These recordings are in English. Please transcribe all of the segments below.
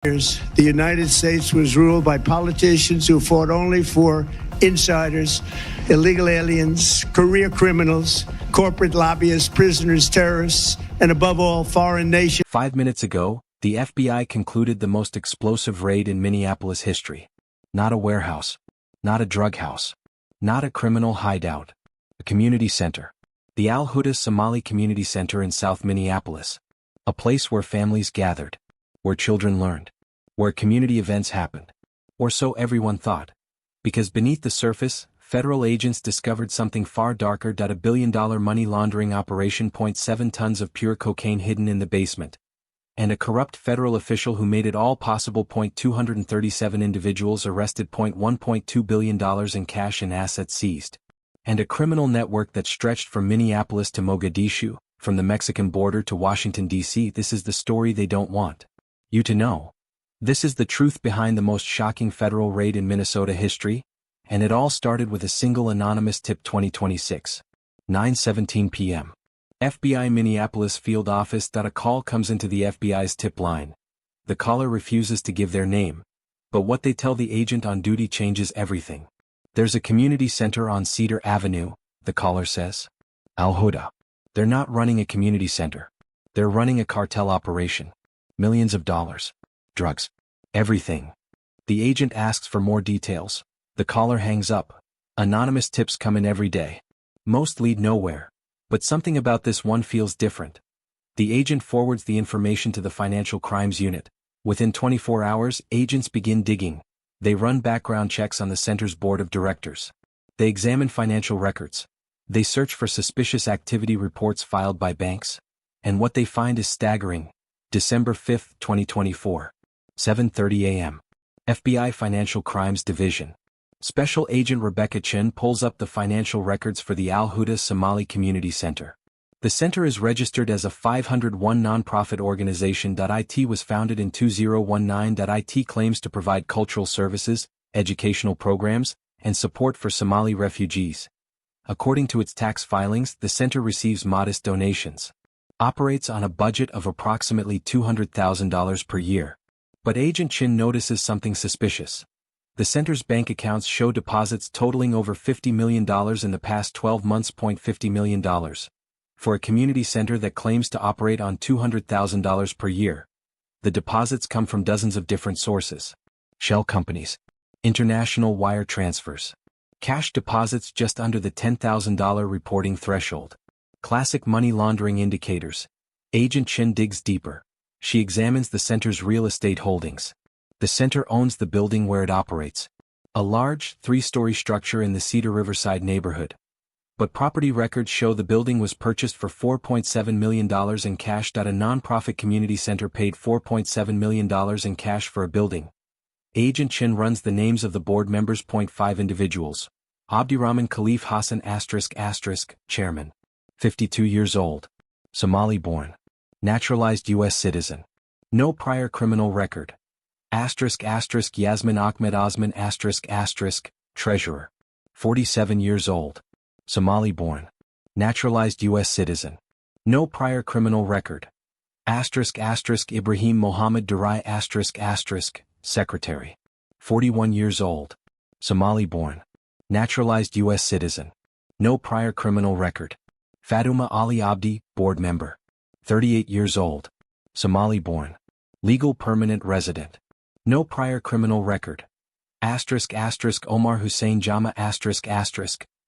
years, the United States was ruled by politicians who fought only for insiders, illegal aliens, career criminals, corporate lobbyists, prisoners, terrorists, and above all, foreign nations. 5 minutes ago, the FBI concluded the most explosive raid in Minneapolis history. Not a warehouse, not a drug house, not a criminal hideout, a community center. The Al Huda Somali Community Center in South Minneapolis. A place where families gathered, where children learned, where community events happened. Or so everyone thought. Because beneath the surface, federal agents discovered something far darker. $1 billion money laundering operation, 0.7 tons of pure cocaine hidden in the basement. And a corrupt federal official who made it all possible. 237 individuals arrested. $1.2 billion in cash and assets seized. And a criminal network that stretched from Minneapolis to Mogadishu, from the Mexican border to Washington, D.C. This is the story they don't want you to know. This is the truth behind the most shocking federal raid in Minnesota history, and it all started with a single anonymous tip. 2026, 9:17 p.m. FBI Minneapolis field office. A call comes into the FBI's tip line. The caller refuses to give their name, but what they tell the agent on duty changes everything. There's a community center on Cedar Avenue, the caller says. Al Huda. They're not running a community center. They're running a cartel operation. Millions of dollars. Drugs. Everything. The agent asks for more details. The caller hangs up. Anonymous tips come in every day. Most lead nowhere. But something about this one feels different. The agent forwards the information to the Financial Crimes Unit. Within 24 hours, agents begin digging. They run background checks on the center's board of directors. They examine financial records. They search for suspicious activity reports filed by banks. And what they find is staggering. December 5, 2024. 7:30 a.m. FBI Financial Crimes Division. Special Agent Rebecca Chin pulls up the financial records for the Al Huda Somali Community Center. The center is registered as a 501 nonprofit organization. It was founded in 2019. It claims to provide cultural services, educational programs, and support for Somali refugees. According to its tax filings, the center receives modest donations. Operates on a budget of approximately $200,000 per year. But Agent Chin notices something suspicious. The center's bank accounts show deposits totaling over $50 million in the past 12 months. $50 million. For a community center that claims to operate on $200,000 per year. The deposits come from dozens of different sources. Shell companies. International wire transfers. Cash deposits just under the $10,000 reporting threshold. Classic money laundering indicators. Agent Chin digs deeper. She examines the center's real estate holdings. The center owns the building where it operates. A large, 3-story structure in the Cedar Riverside neighborhood. But property records show the building was purchased for $4.7 million in cash. A nonprofit community center paid $4.7 million in cash for a building. Agent Chin runs the names of the board members. 5 individuals. Abdirahman Khalif Hassan ***, Chairman. 52 years old. Somali-born. Naturalized U.S. citizen. No prior criminal record. Yasmin Ahmed Osman ***, Treasurer. 47 years old. Somali-born. Naturalized U.S. citizen. No prior criminal record. Ibrahim Mohammed Durai Secretary. 41 years old. Somali-born. Naturalized U.S. citizen. No prior criminal record. Fatuma Ali Abdi, board member. 38 years old. Somali-born. Legal permanent resident. No prior criminal record. Omar Hussein Jama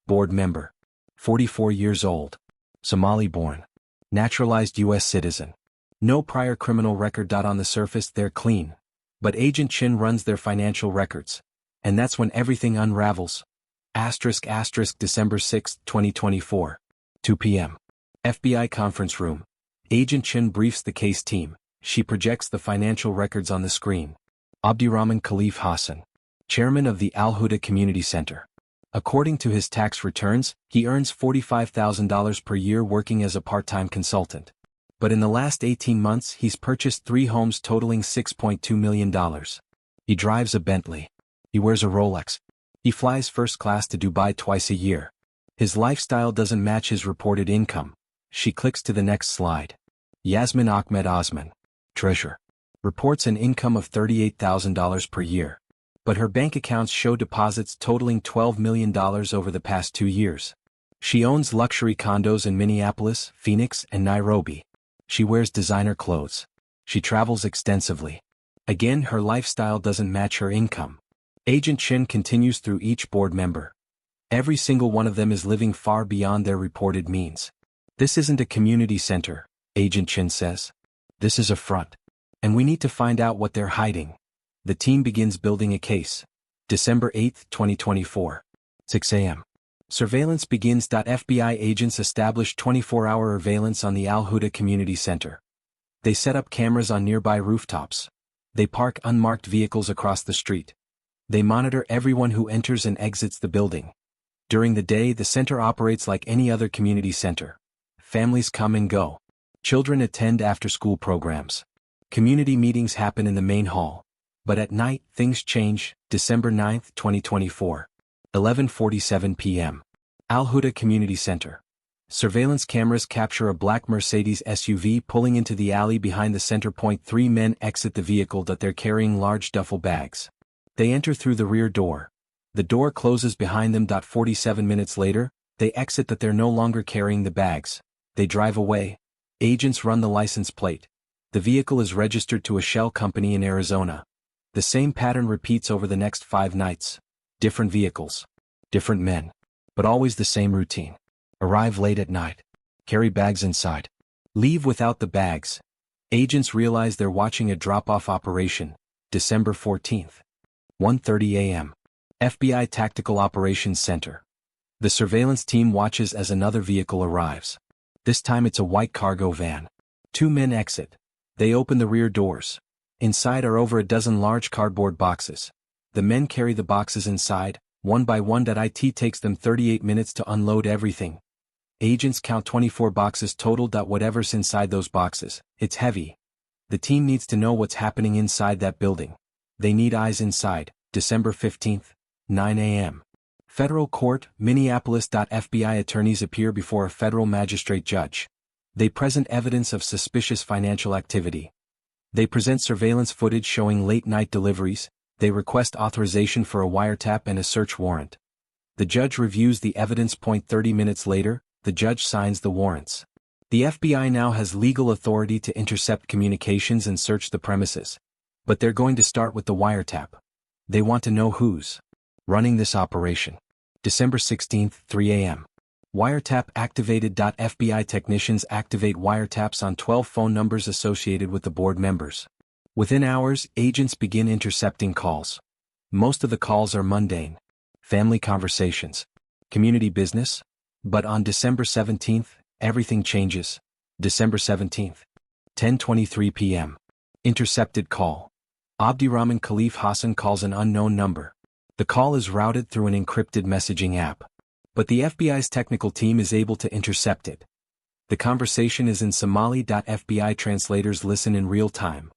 board member. 44 years old. Somali-born. Naturalized U.S. citizen. No prior criminal record. On the surface they're clean. But Agent Chin runs their financial records. And that's when everything unravels. December 6, 2024. 2 p.m. FBI conference room. Agent Chin briefs the case team. She projects the financial records on the screen. Abdirahman Khalif Hassan. Chairman of the Al Huda Community Center. According to his tax returns, he earns $45,000 per year working as a part-time consultant. But in the last 18 months he's purchased 3 homes totaling $6.2 million. He drives a Bentley. He wears a Rolex. He flies first class to Dubai twice a year. His lifestyle doesn't match his reported income. She clicks to the next slide. Yasmin Ahmed Osman. Treasurer. reports an income of $38,000 per year. But her bank accounts show deposits totaling $12 million over the past 2 years. She owns luxury condos in Minneapolis, Phoenix, and Nairobi. She wears designer clothes. She travels extensively. Again, her lifestyle doesn't match her income. Agent Chin continues through each board member. Every single one of them is living far beyond their reported means. This isn't a community center, Agent Chin says. This is a front. And we need to find out what they're hiding. The team begins building a case. December 8, 2024. 6 a.m. Surveillance begins. FBI agents establish 24-hour surveillance on the Al Huda Community Center. They set up cameras on nearby rooftops. They park unmarked vehicles across the street. They monitor everyone who enters and exits the building. During the day, the center operates like any other community center. Families come and go. Children attend after-school programs. Community meetings happen in the main hall. But at night, things change. December 9, 2024. 11:47 p.m. Al Huda Community Center. Surveillance cameras capture a black Mercedes SUV pulling into the alley behind the center. 3 men exit the vehicle. They're carrying large duffel bags. They enter through the rear door. The door closes behind them. 47 minutes later, they exit. They're no longer carrying the bags. They drive away. Agents run the license plate. The vehicle is registered to a shell company in Arizona. The same pattern repeats over the next 5 nights. Different vehicles. Different men. But always the same routine. Arrive late at night. Carry bags inside. Leave without the bags. Agents realize they're watching a drop-off operation. December 14th. 1:30 a.m. FBI Tactical Operations Center. The surveillance team watches as another vehicle arrives. This time it's a white cargo van. 2 men exit. They open the rear doors. Inside are over a dozen large cardboard boxes. The men carry the boxes inside, one by one. It takes them 38 minutes to unload everything. Agents count 24 boxes total. Whatever's inside those boxes, it's heavy. The team needs to know what's happening inside that building. They need eyes inside. December 15th, 9 a.m. Federal Court, Minneapolis. FBI attorneys appear before a federal magistrate judge. They present evidence of suspicious financial activity. They present surveillance footage showing late-night deliveries. They request authorization for a wiretap and a search warrant. The judge reviews the evidence. 30 minutes later, the judge signs the warrants. The FBI now has legal authority to intercept communications and search the premises. But they're going to start with the wiretap. They want to know who's running this operation. December 16th, 3 a.m. Wiretap activated. FBI technicians activate wiretaps on 12 phone numbers associated with the board members. Within hours, agents begin intercepting calls. Most of the calls are mundane. Family conversations. Community business. But on December 17th, everything changes. December 17th. 10:23 p.m. Intercepted call. Abdirahman Khalif Hassan calls an unknown number. The call is routed through an encrypted messaging app. But the FBI's technical team is able to intercept it. The conversation is in Somali. FBI translators listen in real time.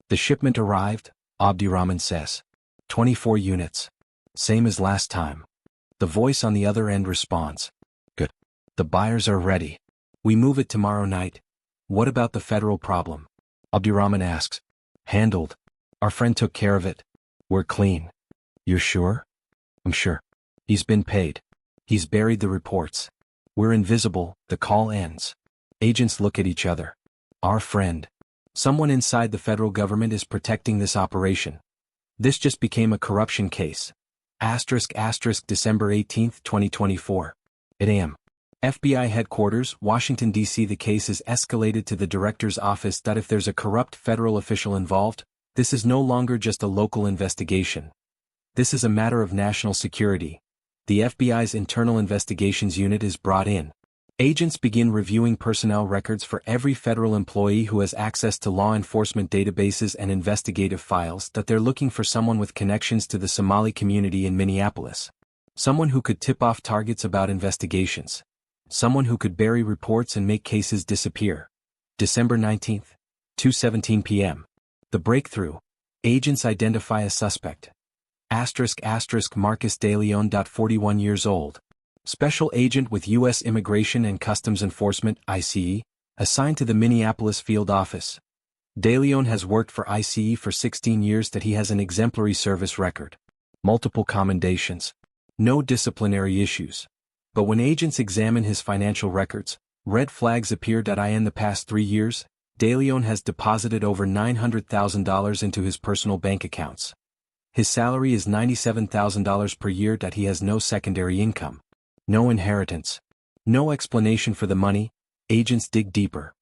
The shipment arrived, Abdirahman says. 24 units. Same as last time. The voice on the other end responds. Good. The buyers are ready. We move it tomorrow night. What about the federal problem? Abdirahman asks. Handled. Our friend took care of it. We're clean. You're sure? I'm sure. He's been paid. He's buried the reports. We're invisible. The call ends. Agents look at each other. Our friend. Someone inside the federal government is protecting this operation. This just became a corruption case. December 18, 2024. 8 a.m. FBI headquarters, Washington, D.C. The case is escalated to the director's office. If there's a corrupt federal official involved, this is no longer just a local investigation. This is a matter of national security. The FBI's Internal Investigations Unit is brought in. Agents begin reviewing personnel records for every federal employee who has access to law enforcement databases and investigative files. They're looking for someone with connections to the Somali community in Minneapolis. Someone who could tip off targets about investigations. Someone who could bury reports and make cases disappear. December 19th, 2:17 p.m. The breakthrough. Agents identify a suspect. Marcus De Leon. 41 years old. Special agent with U.S. Immigration and Customs Enforcement, ICE, assigned to the Minneapolis field office. De Leon has worked for ICE for 16 years that he has an exemplary service record. Multiple commendations. No disciplinary issues. But when agents examine his financial records, red flags appeared. In the past 3 years, De Leon has deposited over $900,000 into his personal bank accounts. His salary is $97,000 per year. He has no secondary income. No inheritance. No explanation for the money. Agents dig deeper.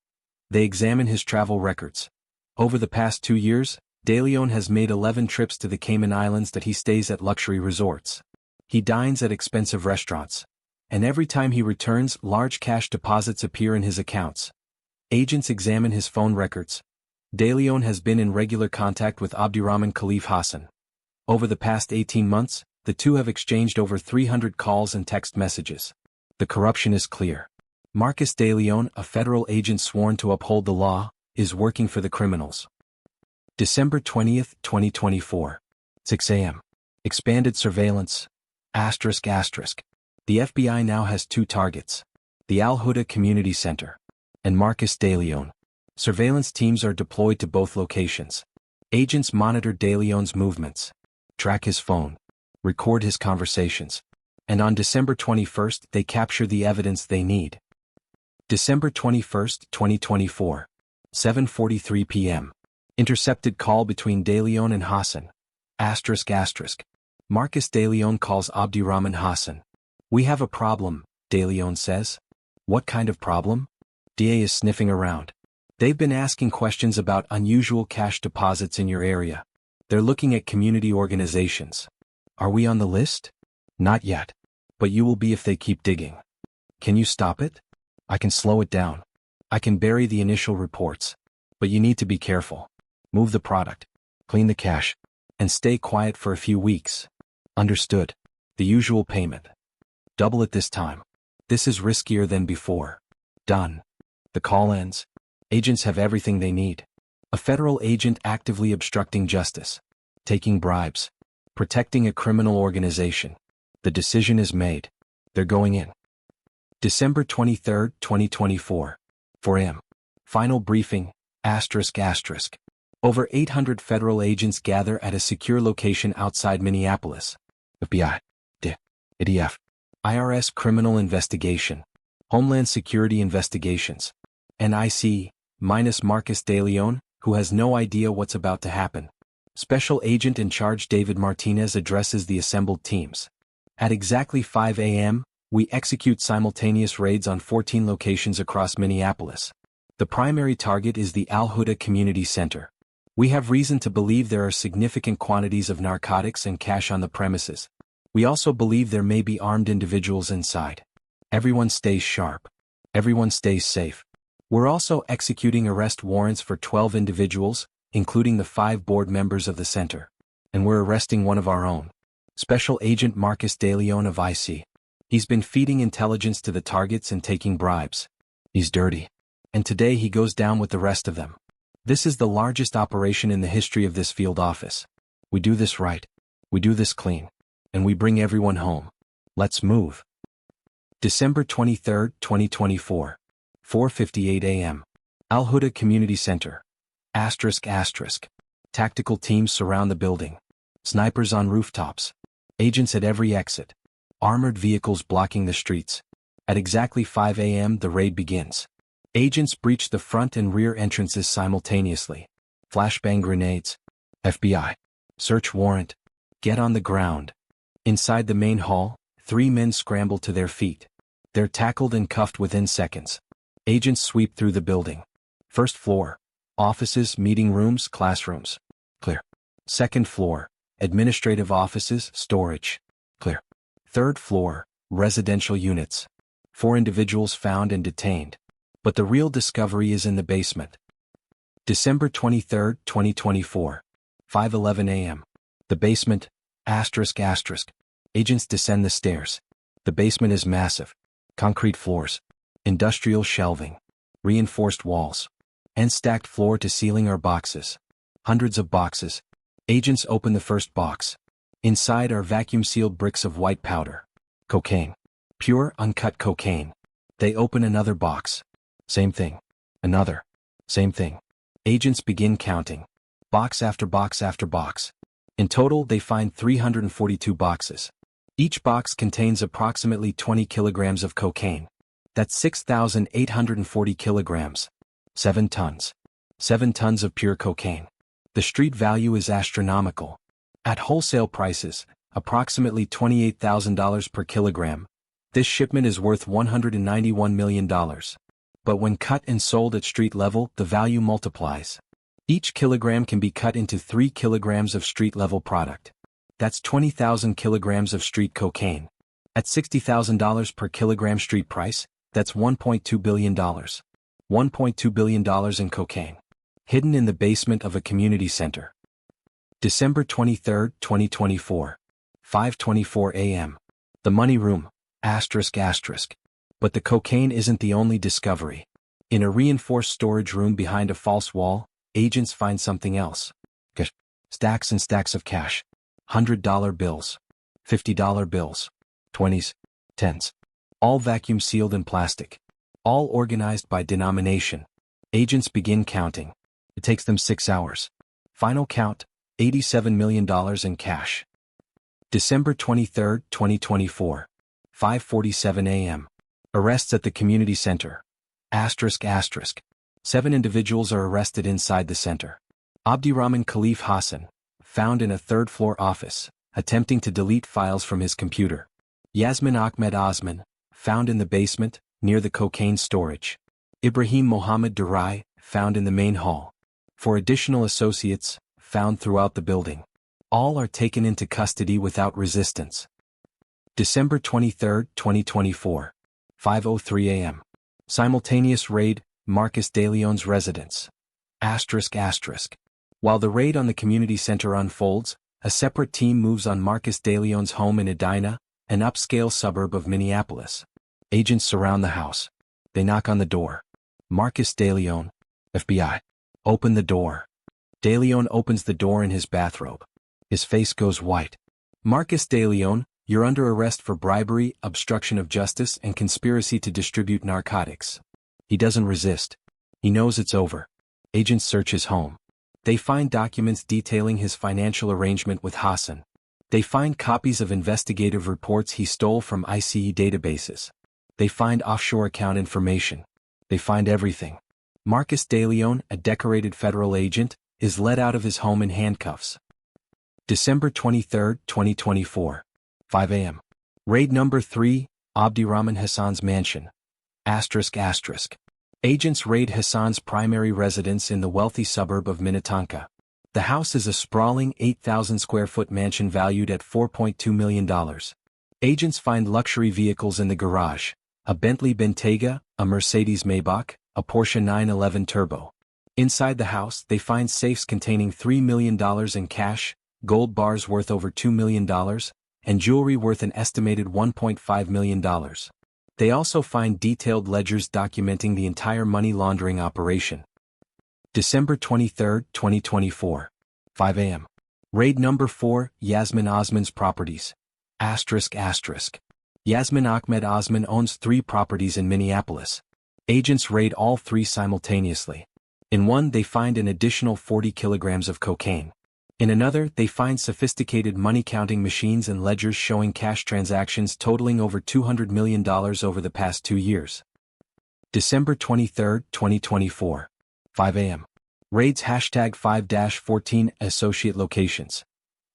They examine his travel records. Over the past 2 years, De Leon has made 11 trips to the Cayman Islands that he stays at luxury resorts. He dines at expensive restaurants. And every time he returns, large cash deposits appear in his accounts. Agents examine his phone records. De Leon has been in regular contact with Abdirahman Khalif Hassan. Over the past 18 months, the two have exchanged over 300 calls and text messages. The corruption is clear. Marcus De Leon, a federal agent sworn to uphold the law, is working for the criminals. December 20, 2024. 6 a.m. Expanded surveillance. The FBI now has 2 targets. The Al Huda Community Center and Marcus De Leon. Surveillance teams are deployed to both locations. Agents monitor De Leon's movements, track his phone, record his conversations, and on December 21st they capture the evidence they need. December 21st, 2024. 7:43 p.m. Intercepted call between De Leon and Hassan. Marcus De Leon calls Abdirahman Hassan. "We have a problem," De Leon says. "What kind of problem?" DA is sniffing around. "They've been asking questions about unusual cash deposits in your area. They're looking at community organizations. Are we on the list?" "Not yet. But you will be if they keep digging." "Can you stop it?" "I can slow it down. I can bury the initial reports. But you need to be careful. Move the product. Clean the cash. And stay quiet for a few weeks." "Understood. The usual payment. Double it this time. This is riskier than before." "Done." The call ends. Agents have everything they need. A federal agent actively obstructing justice, taking bribes, protecting a criminal organization. The decision is made. They're going in. December 23, 2024. 4 a.m. Final briefing. Over 800 federal agents gather at a secure location outside Minneapolis. FBI, IDF, IRS Criminal Investigation, Homeland Security Investigations, NIC, minus Marcus De Leon, who has no idea what's about to happen. Special Agent in Charge David Martinez addresses the assembled teams. At exactly 5 a.m., we execute simultaneous raids on 14 locations across Minneapolis. The primary target is the Al Huda Community Center. We have reason to believe there are significant quantities of narcotics and cash on the premises. We also believe there may be armed individuals inside. Everyone stays sharp. Everyone stays safe. We're also executing arrest warrants for 12 individuals, including the 5 board members of the center. And we're arresting one of our own. Special Agent Marcus De Leon of IC. He's been feeding intelligence to the targets and taking bribes. He's dirty. And today he goes down with the rest of them. This is the largest operation in the history of this field office. We do this right. We do this clean. And we bring everyone home. Let's move. December 23, 2024. 4:58 a.m. Al Huda Community Center. Tactical teams surround the building. Snipers on rooftops. Agents at every exit. Armored vehicles blocking the streets. At exactly 5 a.m. the raid begins. Agents breach the front and rear entrances simultaneously. Flashbang grenades. FBI. Search warrant. Get on the ground. Inside the main hall, 3 men scramble to their feet. They're tackled and cuffed within seconds. Agents sweep through the building. First floor. Offices, meeting rooms, classrooms. Clear. Second floor. Administrative offices, storage. Clear. Third floor. Residential units. 4 individuals found and detained. But the real discovery is in the basement. December 23, 2024. 5:11 a.m. The basement. Agents descend the stairs. The basement is massive. Concrete floors. Industrial shelving. Reinforced walls. And stacked floor to ceiling are boxes. Hundreds of boxes. Agents open the first box. Inside are vacuum-sealed bricks of white powder. Cocaine. Pure, uncut cocaine. They open another box. Same thing. Another. Same thing. Agents begin counting. Box after box after box. In total, they find 342 boxes. Each box contains approximately 20 kilograms of cocaine. That's 6,840 kilograms. 7 tons. 7 tons of pure cocaine. The street value is astronomical. At wholesale prices, approximately $28,000 per kilogram, this shipment is worth $191 million. But when cut and sold at street level, the value multiplies. Each kilogram can be cut into 3 kilograms of street-level product. That's 20,000 kilograms of street cocaine. At $60,000 per kilogram street price, that's $1.2 billion. $1.2 billion in cocaine. Hidden in the basement of a community center. December 23, 2024. 5:24 a.m. The money room, asterisk asterisk. But the cocaine isn't the only discovery. In a reinforced storage room behind a false wall, agents find something else. Stacks and stacks of cash. $100 bills. $50 bills. 20s. 10s. All vacuum sealed in plastic. All organized by denomination. Agents begin counting. It takes them 6 hours. Final count, $87 million in cash. December 23, 2024. 5:47 a.m. Arrests at the community center. Asterisk asterisk. 7 individuals are arrested inside the center. Abdirahman Khalif Hassan, found in a third-floor office, attempting to delete files from his computer. Yasmin Ahmed Osman, found in the basement, near the cocaine storage. Ibrahim Mohammed Durai, found in the main hall. 4 additional associates, found throughout the building. All are taken into custody without resistance. December 23, 2024. 5:03 a.m. Simultaneous raid, Marcus DeLeon's residence. Asterisk asterisk. While the raid on the community center unfolds, a separate team moves on Marcus DeLeon's home in Edina, an upscale suburb of Minneapolis. Agents surround the house. They knock on the door. Marcus DeLeon, FBI. Open the door. DeLeon opens the door in his bathrobe. His face goes white. Marcus DeLeon, you're under arrest for bribery, obstruction of justice, and conspiracy to distribute narcotics. He doesn't resist. He knows it's over. Agents search his home. They find documents detailing his financial arrangement with Hassan. They find copies of investigative reports he stole from ICE databases. They find offshore account information. They find everything. Marcus DeLeon, a decorated federal agent, is led out of his home in handcuffs. December 23, 2024. 5 a.m. Raid number 3, Abdirahman Hassan's mansion. Asterisk asterisk. Agents raid Hassan's primary residence in the wealthy suburb of Minnetonka. The house is a sprawling 8,000-square-foot mansion valued at $4.2 million. Agents find luxury vehicles in the garage, a Bentley Bentayga, a Mercedes Maybach, a Porsche 911 Turbo. Inside the house, they find safes containing $3 million in cash, gold bars worth over $2 million, and jewelry worth an estimated $1.5 million. They also find detailed ledgers documenting the entire money laundering operation. December 23, 2024. 5 a.m. Raid number 4, Yasmin Osman's properties. Asterisk asterisk. Yasmin Ahmed Osman owns 3 properties in Minneapolis. Agents raid all 3 simultaneously. In one, they find an additional 40 kilograms of cocaine. In another, they find sophisticated money-counting machines and ledgers showing cash transactions totaling over $200 million over the past 2 years. December 23, 2024. 5 a.m. Raids hashtag 5-14 associate locations.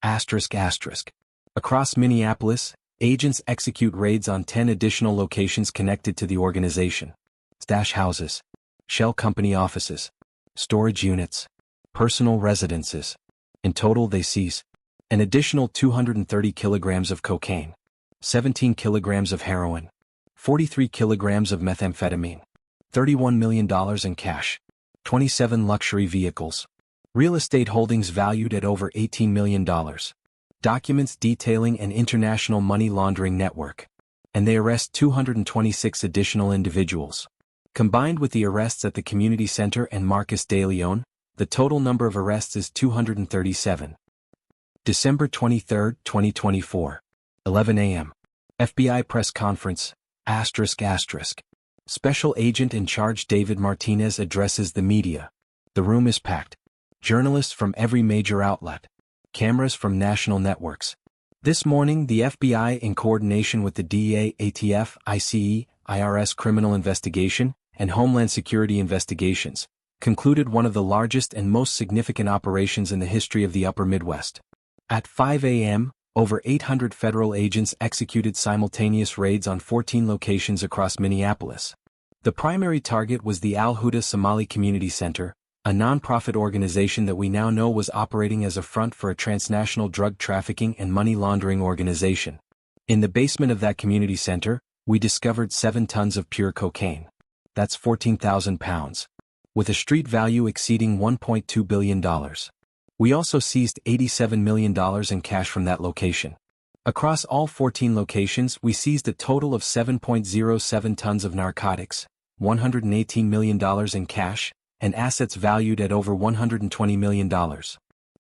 Asterisk asterisk. Across Minneapolis, agents execute raids on 10 additional locations connected to the organization. Stash houses. Shell company offices. Storage units. Personal residences. In total, they seize an additional 230 kilograms of cocaine, 17 kilograms of heroin, 43 kilograms of methamphetamine, $31 million in cash, 27 luxury vehicles, real estate holdings valued at over $18 million, documents detailing an international money laundering network, and they arrest 226 additional individuals. Combined with the arrests at the community center and Marcus DeLeon, the total number of arrests is 237. December 23, 2024. 11 a.m. FBI press conference, asterisk asterisk. Special Agent in Charge David Martinez addresses the media. The room is packed. Journalists from every major outlet. Cameras from national networks. This morning, the FBI, in coordination with the DEA, ATF, ICE, IRS Criminal Investigation, and Homeland Security Investigations, concluded one of the largest and most significant operations in the history of the Upper Midwest. At 5 a.m., over 800 federal agents executed simultaneous raids on 14 locations across Minneapolis. The primary target was the Al Huda Somali Community Center, a nonprofit organization that we now know was operating as a front for a transnational drug trafficking and money laundering organization. In the basement of that community center, we discovered 7 tons of pure cocaine. That's 14,000 pounds. With a street value exceeding $1.2 billion. We also seized $87 million in cash from that location. Across all 14 locations, we seized a total of 7.07 tons of narcotics, $118 million in cash, and assets valued at over $120 million.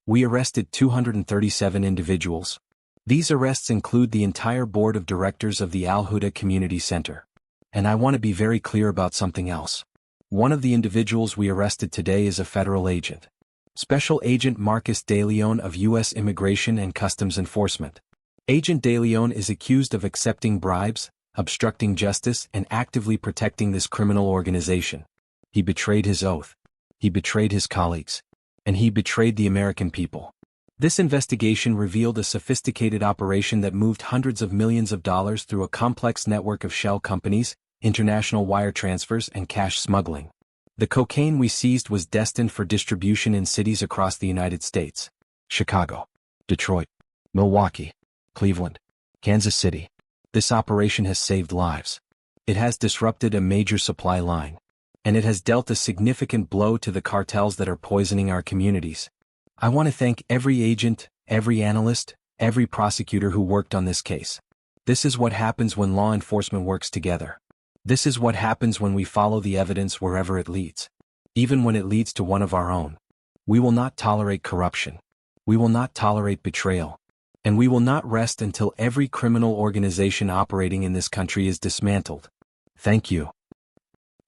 We arrested 237 individuals. These arrests include the entire board of directors of the Al Huda Community Center. And I want to be very clear about something else. One of the individuals we arrested today is a federal agent. Special Agent Marcus De Leon of U.S. Immigration and Customs Enforcement. Agent De Leon is accused of accepting bribes, obstructing justice, and actively protecting this criminal organization. He betrayed his oath. He betrayed his colleagues. And he betrayed the American people. This investigation revealed a sophisticated operation that moved hundreds of millions of dollars through a complex network of shell companies, international wire transfers, and cash smuggling. The cocaine we seized was destined for distribution in cities across the United States: Chicago, Detroit, Milwaukee, Cleveland, Kansas City. This operation has saved lives. It has disrupted a major supply line. And it has dealt a significant blow to the cartels that are poisoning our communities. I want to thank every agent, every analyst, every prosecutor who worked on this case. This is what happens when law enforcement works together. This is what happens when we follow the evidence wherever it leads. Even when it leads to one of our own. We will not tolerate corruption. We will not tolerate betrayal. And we will not rest until every criminal organization operating in this country is dismantled. Thank you.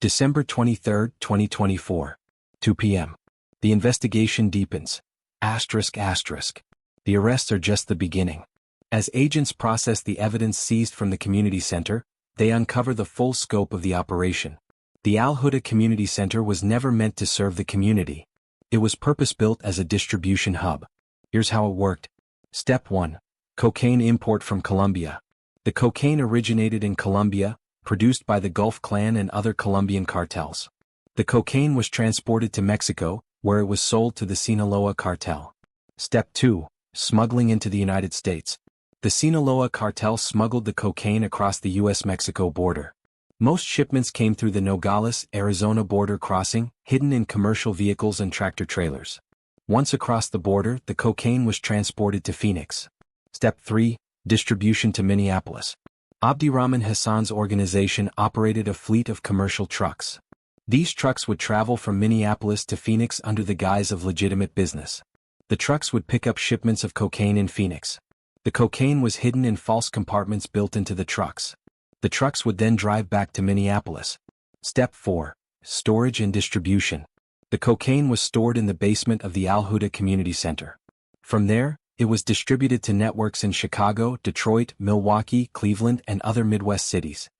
December 23, 2024. 2 p.m. The investigation deepens. The arrests are just the beginning. As agents process the evidence seized from the community center, they uncover the full scope of the operation. The Al Huda Community Center was never meant to serve the community. It was purpose-built as a distribution hub. Here's how it worked. Step 1. Cocaine import from Colombia. The cocaine originated in Colombia, produced by the Gulf Clan and other Colombian cartels. The cocaine was transported to Mexico, where it was sold to the Sinaloa cartel. Step 2. Smuggling into the United States. The Sinaloa cartel smuggled the cocaine across the U.S.-Mexico border. Most shipments came through the Nogales, Arizona border crossing, hidden in commercial vehicles and tractor-trailers. Once across the border, the cocaine was transported to Phoenix. Step 3. Distribution to Minneapolis. Abdirahman Hassan's organization operated a fleet of commercial trucks. These trucks would travel from Minneapolis to Phoenix under the guise of legitimate business. The trucks would pick up shipments of cocaine in Phoenix. The cocaine was hidden in false compartments built into the trucks. The trucks would then drive back to Minneapolis. Step 4. Storage and distribution. The cocaine was stored in the basement of the Al Huda Community Center. From there, it was distributed to networks in Chicago, Detroit, Milwaukee, Cleveland, and other Midwest cities.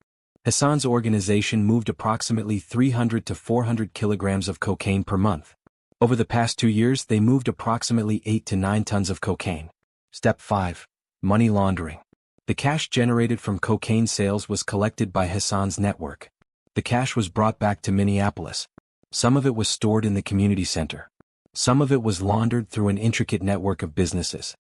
Hassan's organization moved approximately 300 to 400 kilograms of cocaine per month. Over the past 2 years, they moved approximately 8 to 9 tons of cocaine. Step 5. Money laundering. The cash generated from cocaine sales was collected by Hassan's network. The cash was brought back to Minneapolis. Some of it was stored in the community center. Some of it was laundered through an intricate network of businesses.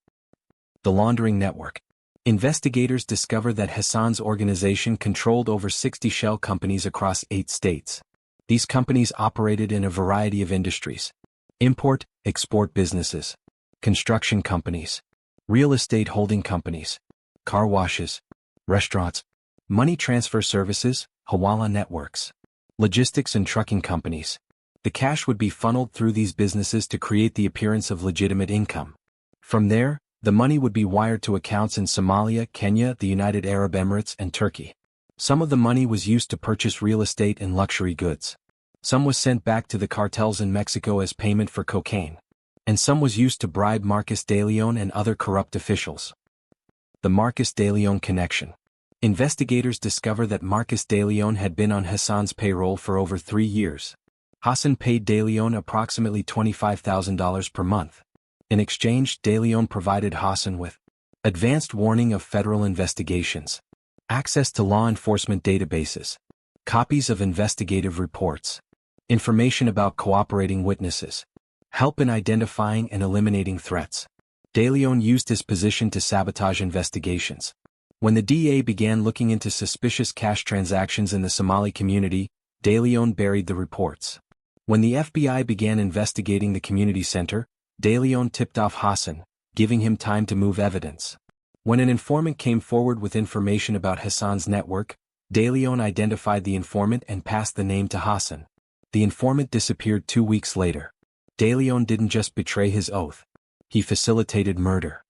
The laundering network. Investigators discovered that Hassan's organization controlled over 60 shell companies across 8 states. These companies operated in a variety of industries: import, export businesses, construction companies, real estate holding companies, car washes, restaurants, money transfer services, hawala networks, logistics and trucking companies. The cash would be funneled through these businesses to create the appearance of legitimate income. From there, the money would be wired to accounts in Somalia, Kenya, the United Arab Emirates, and Turkey. Some of the money was used to purchase real estate and luxury goods. Some was sent back to the cartels in Mexico as payment for cocaine, and some was used to bribe Marcus de Leon and other corrupt officials. The Marcus de Leon connection. Investigators discover that Marcus de Leon had been on Hassan's payroll for over 3 years. Hassan paid de Leon approximately $25,000 per month. In exchange, de Leon provided Hassan with advanced warning of federal investigations, access to law enforcement databases, copies of investigative reports, information about cooperating witnesses, help in identifying and eliminating threats. De Leon used his position to sabotage investigations. When the DA began looking into suspicious cash transactions in the Somali community, De Leon buried the reports. When the FBI began investigating the community center, De Leon tipped off Hassan, giving him time to move evidence. When an informant came forward with information about Hassan's network, De Leon identified the informant and passed the name to Hassan. The informant disappeared 2 weeks later. De Leon didn't just betray his oath. He facilitated murder.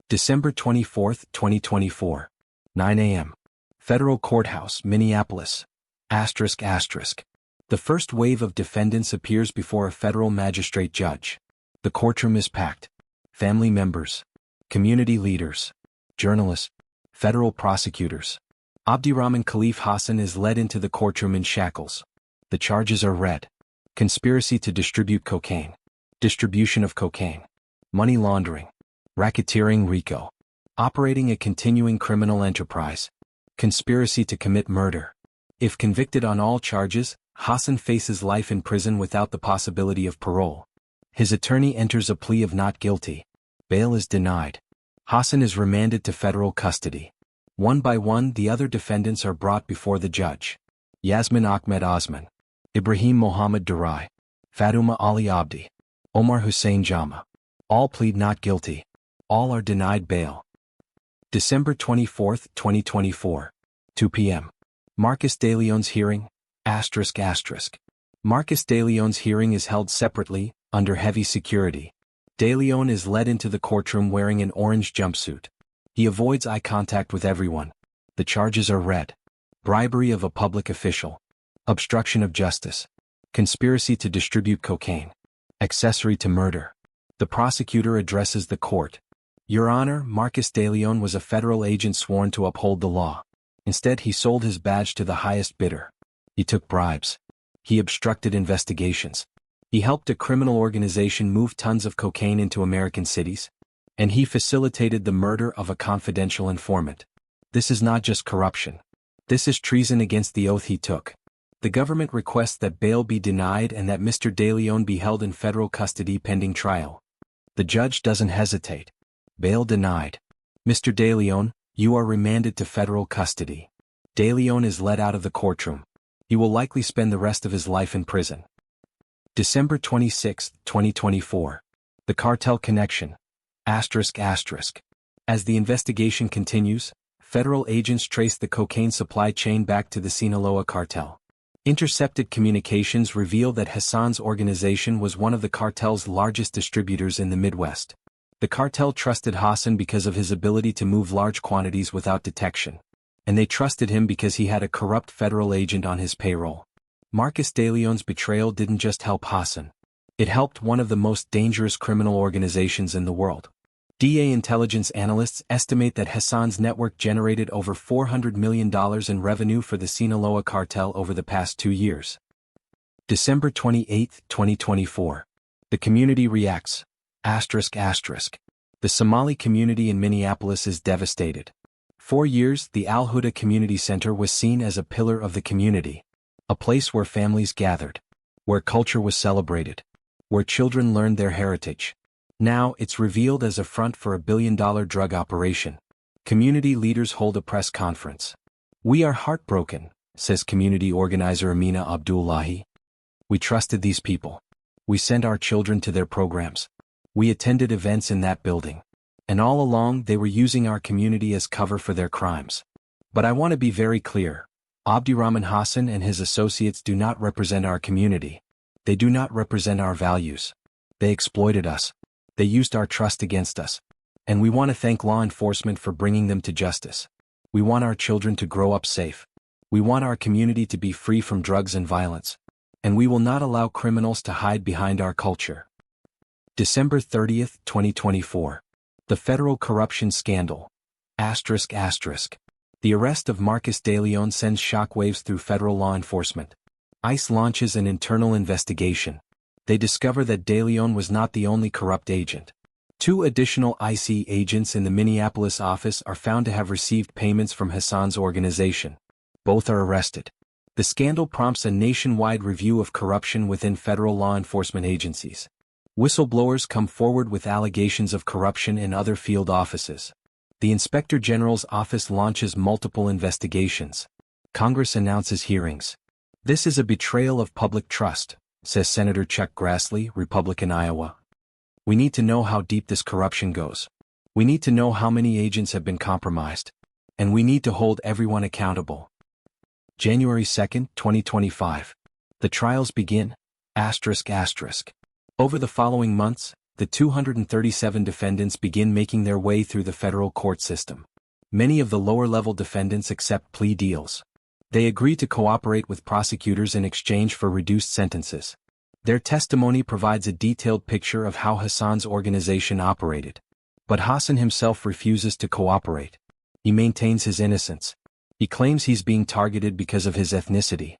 December 24, 2024. 9 a.m. Federal Courthouse, Minneapolis. ***. The first wave of defendants appears before a federal magistrate judge. The courtroom is packed. Family members, community leaders, journalists, federal prosecutors. Abdirahman Khalif Hassan is led into the courtroom in shackles. The charges are read. Conspiracy to distribute cocaine. Distribution of cocaine. Money laundering. Racketeering RICO. Operating a continuing criminal enterprise. Conspiracy to commit murder. If convicted on all charges, Hassan faces life in prison without the possibility of parole. His attorney enters a plea of not guilty. Bail is denied. Hassan is remanded to federal custody. One by one, the other defendants are brought before the judge. Yasmin Ahmed Osman, Ibrahim Mohammed Durai, Fatuma Ali Abdi, Omar Hussein Jama. All plead not guilty. All are denied bail. December 24, 2024. 2 p.m. Marcus de Leon's hearing. Marcus de Leon's hearing is held separately, under heavy security. De Leon is led into the courtroom wearing an orange jumpsuit. He avoids eye contact with everyone. The charges are read. Bribery of a public official. Obstruction of justice. Conspiracy to distribute cocaine. Accessory to murder. The prosecutor addresses the court. Your Honor, Marcus de Leon was a federal agent sworn to uphold the law. Instead, he sold his badge to the highest bidder. He took bribes. He obstructed investigations. He helped a criminal organization move tons of cocaine into American cities. And he facilitated the murder of a confidential informant. This is not just corruption. This is treason against the oath he took. The government requests that bail be denied and that Mr. de Leon be held in federal custody pending trial. The judge doesn't hesitate. Bail denied. Mr. de Leon, you are remanded to federal custody. De Leon is led out of the courtroom. He will likely spend the rest of his life in prison. December 26, 2024. The cartel connection. ***. As the investigation continues, federal agents trace the cocaine supply chain back to the Sinaloa cartel. Intercepted communications reveal that Hassan's organization was one of the cartel's largest distributors in the Midwest. The cartel trusted Hassan because of his ability to move large quantities without detection. And they trusted him because he had a corrupt federal agent on his payroll. Marcus de Leon's betrayal didn't just help Hassan. It helped one of the most dangerous criminal organizations in the world. DA intelligence analysts estimate that Hassan's network generated over $400 million in revenue for the Sinaloa cartel over the past 2 years. December 28, 2024. The community reacts. ***. The Somali community in Minneapolis is devastated. For years, the Al Huda Community Center was seen as a pillar of the community. A place where families gathered. Where culture was celebrated. Where children learned their heritage. Now, it's revealed as a front for a billion-dollar drug operation. Community leaders hold a press conference. We are heartbroken, says community organizer Amina Abdullahi. We trusted these people. We sent our children to their programs. We attended events in that building. And all along, they were using our community as cover for their crimes. But I want to be very clear. Abdirahman Hassan and his associates do not represent our community. They do not represent our values. They exploited us. They used our trust against us. And we want to thank law enforcement for bringing them to justice. We want our children to grow up safe. We want our community to be free from drugs and violence. and we will not allow criminals to hide behind our culture. December 30, 2024. The federal corruption scandal. The arrest of Marcus De Leon sends shockwaves through federal law enforcement. ICE launches an internal investigation. They discover that De Leon was not the only corrupt agent. 2 additional ICE agents in the Minneapolis office are found to have received payments from Hassan's organization. Both are arrested. The scandal prompts a nationwide review of corruption within federal law enforcement agencies. Whistleblowers come forward with allegations of corruption in other field offices. The Inspector General's office launches multiple investigations. Congress announces hearings. This is a betrayal of public trust, says Senator Chuck Grassley, Republican, Iowa. We need to know how deep this corruption goes. We need to know how many agents have been compromised. And we need to hold everyone accountable. January 2, 2025. The trials begin. Over the following months, the 237 defendants begin making their way through the federal court system. Many of the lower-level defendants accept plea deals. They agree to cooperate with prosecutors in exchange for reduced sentences. Their testimony provides a detailed picture of how Hassan's organization operated. But Hassan himself refuses to cooperate. He maintains his innocence. He claims he's being targeted because of his ethnicity.